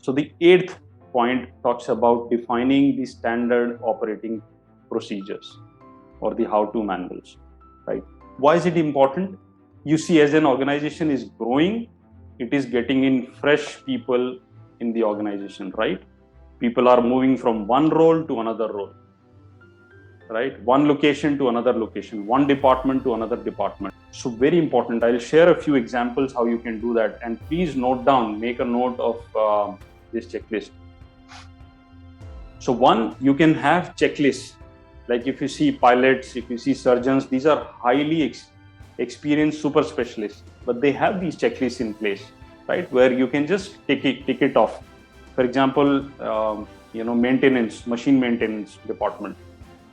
So the 8th point talks about defining the standard operating procedures or the how-to manuals, right? Why is it important? You see, as an organization is growing, it is getting in fresh people in the organization, right? People are moving from one role to another role, right? One location to another location, one department to another department. So very important. I'll share a few examples how you can do that, and please note down, make a note of this checklist. So one, you can have checklists. Like if you see pilots, if you see surgeons, these are highly experienced super specialists, but they have these checklists in place, right? Where you can just tick it off. For example, maintenance, machine maintenance department,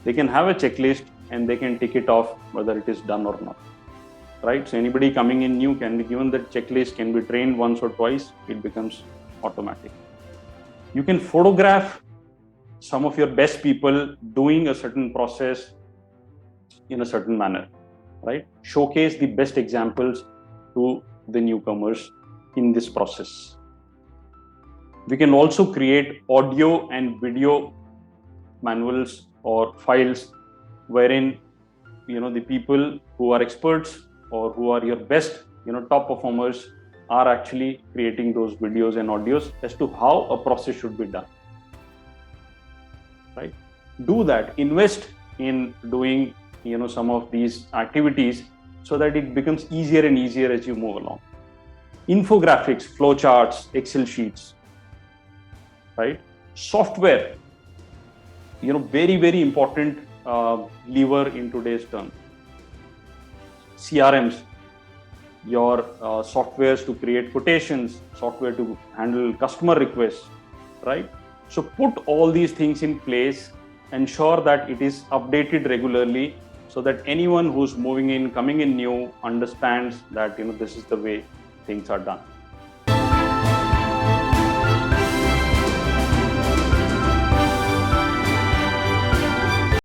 they can have a checklist and they can tick it off whether it is done or not, right? So anybody coming in new can be given that checklist, can be trained once or twice, it becomes automatic. You can photograph some of your best people doing a certain process in a certain manner, right? Showcase the best examples to the newcomers in this process. We can also create audio and video manuals or files wherein the people who are experts or who are your best top performers are actually creating those videos and audios as to how a process should be done, right? Do that. Invest in doing some of these activities so that it becomes easier and easier as you move along. Infographics, flowcharts, Excel sheets, right? Software, very, very important lever in today's term. CRMs, your softwares to create quotations, software to handle customer requests, right? So put all these things in place, ensure that it is updated regularly so that anyone who's moving in, coming in new, understands that this is the way things are done.